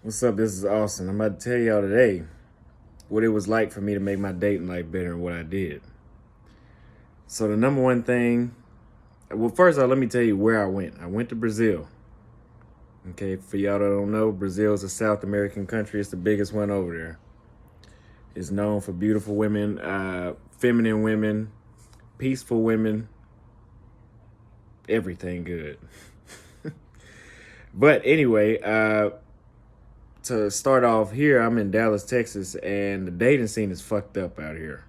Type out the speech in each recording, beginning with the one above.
What's up? This is Austin. I'm about to tell y'all today what it was like for me to make my dating life better and what I did. So the number one thing, well, first of all, let me tell you where I went. I went to Brazil. Okay, for y'all that don't know, Brazil is a South American country. It's the biggest one over there. It's known for beautiful women, feminine women, peaceful women, everything good. But anyway, to start off here, I'm in Dallas, Texas, and the dating scene is fucked up out here.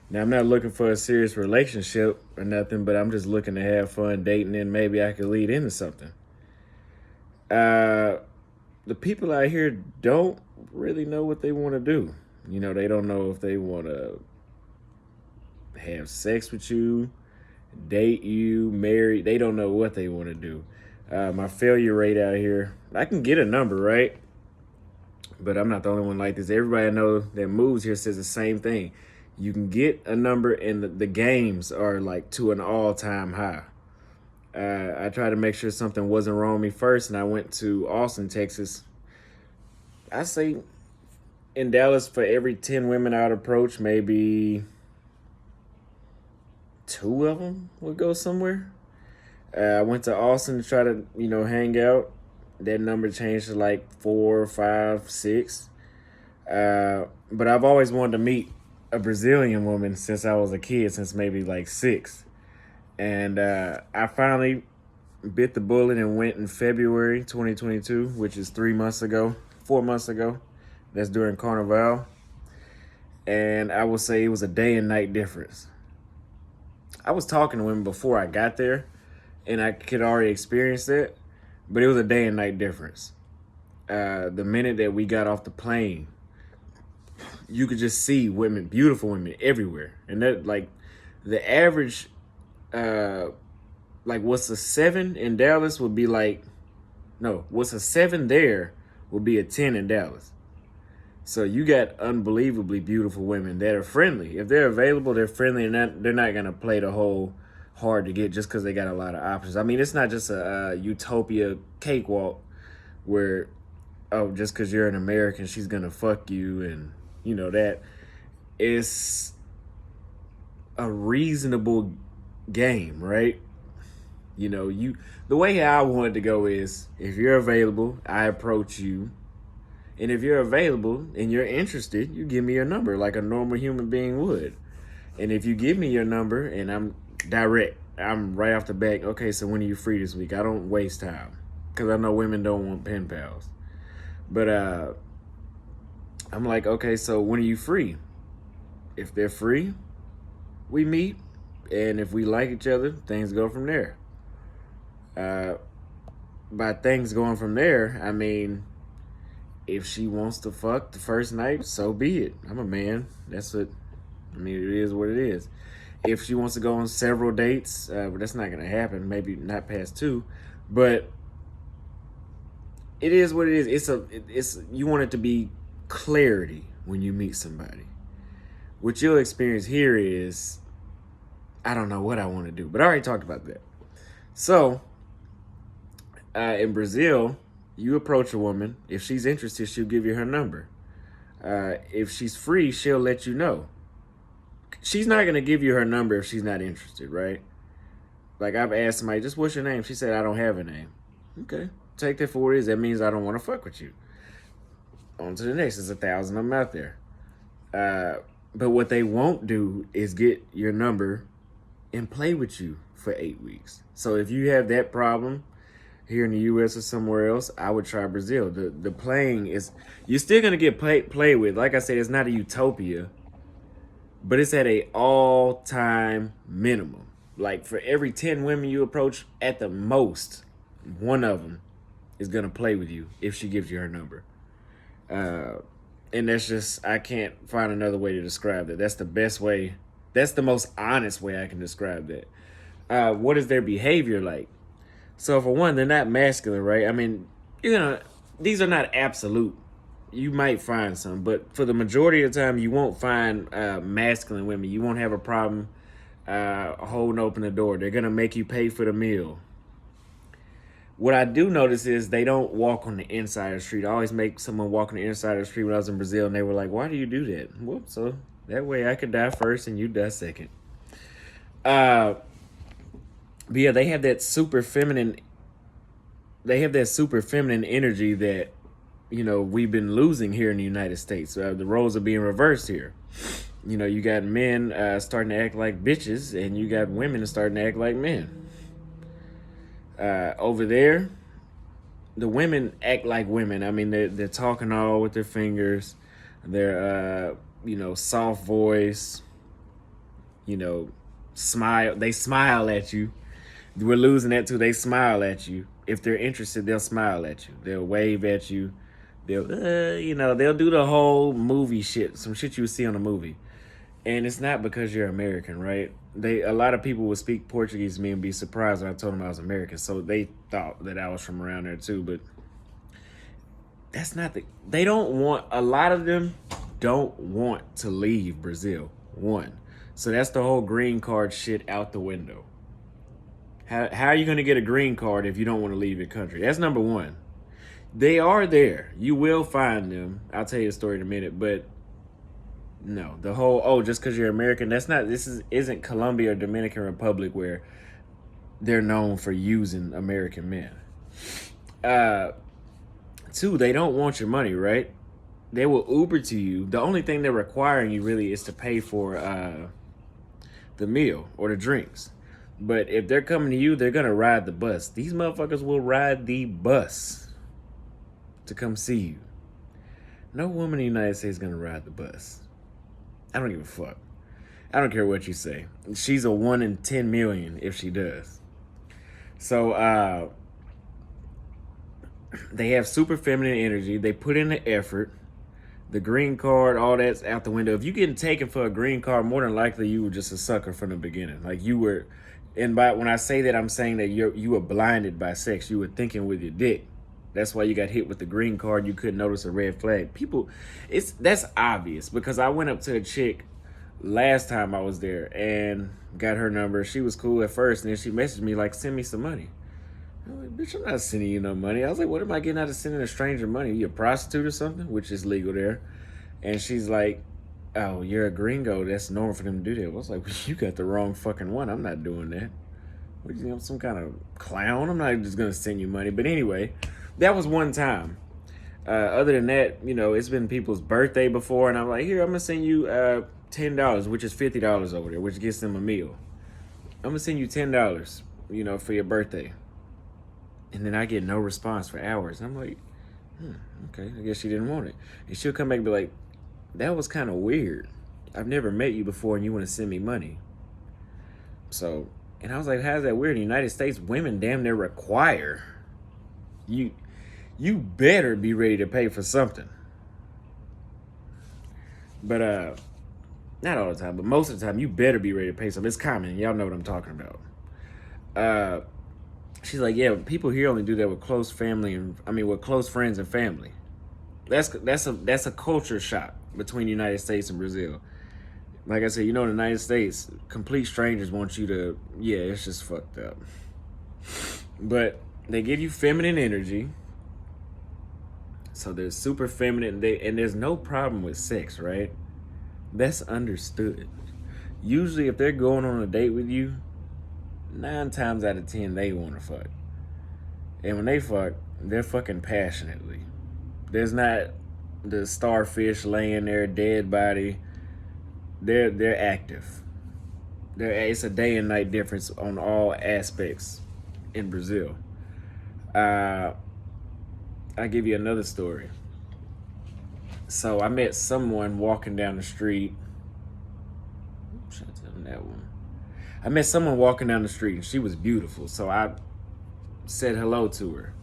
Now, I'm not looking for a serious relationship or nothing, but I'm just looking to have fun dating and maybe I could lead into something. The people out here don't really know what they want to do. You know, they don't know if they want to have sex with you, date you, marry. They don't know what they want to do. My failure rate out here, I can get a number, right? But I'm not the only one like this. Everybody I know that moves here says the same thing. You can get a number, and the games are like to an all-time high. I tried to make sure something wasn't wrong with me first, and I went to Austin, Texas. I say in Dallas, for every 10 women I'd approach, maybe 2 of them would go somewhere. I went to Austin to try to, hang out. That number changed to like 4, 5, 6. But I've always wanted to meet a Brazilian woman since I was a kid, since maybe like 6. And I finally bit the bullet and went in February 2022, which is 4 months ago. That's during Carnival. And I will say it was a day and night difference. I was talking to women before I got there, and I could already experience that, but it was a day and night difference. The minute that we got off the plane, you could just see women, beautiful women everywhere. And that, like, the average, what's a 7 in Dallas would be like, no, what's a 7 there would be a 10 in Dallas. So you got unbelievably beautiful women that are friendly. If they're available, they're friendly, and they're not going to play the whole hard to get just because they got a lot of options. I mean, it's not just a utopia cakewalk where, oh, just because you're an American, she's going to fuck you, and that. It's a reasonable game, right? The way I want it to go is, if you're available, I approach you. And if you're available and you're interested, you give me your number like a normal human being would. And if you give me your number and I'm direct, I'm right off the bat, okay, so when are you free this week? I don't waste time because I know women don't want pen pals. But I'm like, okay, so when are you free? If they're free, we meet. And if we like each other, things go from there. By things going from there, I mean, if she wants to fuck the first night, so be it. I'm a man. It is what it is. If she wants to go on several dates, that's not going to happen. Maybe not past 2, but it is what it is. You want it to be clarity when you meet somebody. What you'll experience here is, I don't know what I want to do, but I already talked about that. So, in Brazil, you approach a woman. If she's interested, she'll give you her number. If she's free, she'll let you know. She's not going to give you her number if she's not interested, right? Like, I've asked somebody, just what's your name? She said, I don't have a name. Okay, take that for what it is. That means I don't want to fuck with you. On to the next. There's 1,000 of them out there. But what they won't do is get your number and play with you for 8 weeks. So if you have that problem here in the U.S. or somewhere else, I would try Brazil. The playing is, you're still going to get played with. Like I said, it's not a utopia, but it's at a all-time minimum. Like, for every 10 women you approach, at the most, one of them is going to play with you if she gives you her number. And that's just, I can't find another way to describe that. That's the best way. That's the most honest way I can describe that. What is their behavior like? So for one, they're not masculine, right? I mean, these are not absolute. You might find some, but for the majority of the time, you won't find masculine women. You won't have a problem holding open the door. They're going to make you pay for the meal. What I do notice is they don't walk on the inside of the street. I always make someone walk on the inside of the street when I was in Brazil, and they were like, "Why do you do that?" Well, so that way I could die first and you die second. Uh, but yeah, they have that super feminine. They have that super feminine energy that we've been losing here in the United States. The roles are being reversed here. You got men starting to act like bitches, and you got women starting to act like men. Over there, the women act like women. I mean, they're talking all with their fingers. They're soft voice. Smile. They smile at you. We're losing that too. They smile at you. If they're interested, they'll smile at you. They'll wave at you. They'll do the whole movie shit, some shit you would see on a movie. And it's not because you're American, right? A lot of people would speak Portuguese to me and be surprised when I told them I was American. So they thought that I was from around there too, but that's not they don't want, a lot of them don't want to leave Brazil. One. So that's the whole green card shit out the window. How are you going to get a green card if you don't want to leave your country? That's number one. They are there. You will find them. I'll tell you a story in a minute, but no, the whole, just because you're American, isn't Colombia or Dominican Republic where they're known for using American men. Two, they don't want your money, right? They will Uber to you. The only thing they're requiring you really is to pay for the meal or the drinks. But if they're coming to you, they're going to ride the bus. These motherfuckers will ride the bus to come see you. No woman in the United States is going to ride the bus. I don't give a fuck. I don't care what you say. She's a 1 in 10 million if she does. So they have super feminine energy. They put in the effort. The green card, all that's out the window. If you getting taken for a green card, more than likely you were just a sucker from the beginning. Like you were, and when I say that, I'm saying that you were blinded by sex. You were thinking with your dick. That's why you got hit with the green card. You couldn't notice a red flag. People, that's obvious because I went up to the chick last time I was there and got her number. She was cool at first, and then she messaged me like, "Send me some money." I'm like, "Bitch, I'm not sending you no money." I was like, "What am I getting out of sending a stranger money? You a prostitute or something?" Which is legal there. And she's like, "Oh, you're a gringo. That's normal for them to do that." I was like, "Well, you got the wrong fucking one. I'm not doing that. What, you know, some kind of clown? I'm not just gonna send you money." But anyway, that was one time. Other than that, it's been people's birthday before, and I'm like, "Here, I'm gonna send you $10, which is $50 over there, which gets them a meal. I'm gonna send you $10, for your birthday." And then I get no response for hours. And I'm like, okay, I guess she didn't want it. And she'll come back and be like, "That was kind of weird. I've never met you before and you want to send me money." So, and I was like, how's that weird? In the United States, women damn near require you better be ready to pay for something. But not all the time, but most of the time, you better be ready to pay something. It's common. Y'all know what I'm talking about. She's like, "Yeah, people here only do that with close family with close friends and family." That's a culture shock between the United States and Brazil. Like I said, in the United States, complete strangers want you to, it's just fucked up. But they give you feminine energy. So they're super feminine, and there's no problem with sex, right? That's understood. Usually if they're going on a date with you, 9 times out of 10, they want to fuck. And when they fuck, they're fucking passionately. There's not the starfish laying there, dead body. They're active. It's a day and night difference on all aspects in Brazil. I'll give you another story. So I met someone walking down the street. Should I tell them that one? I met someone walking down the street and she was beautiful. So I said hello to her.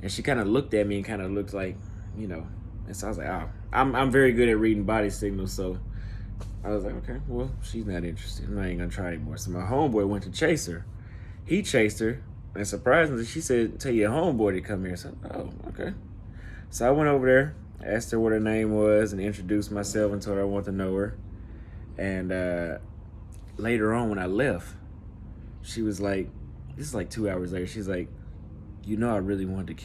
And she kind of looked at me and kind of looked like, and so I was like, "Oh, I'm very good at reading body signals." So I was like, okay, well, she's not interested. I ain't gonna try anymore. So my homeboy went to chase her. He chased her, and surprisingly, she said, "Tell your homeboy to come here." So, oh, okay. So I went over there, asked her what her name was, and introduced myself and told her I wanted to know her. And later on, when I left, she was like, this is like 2 hours later, she's like, You know I really wanted to kill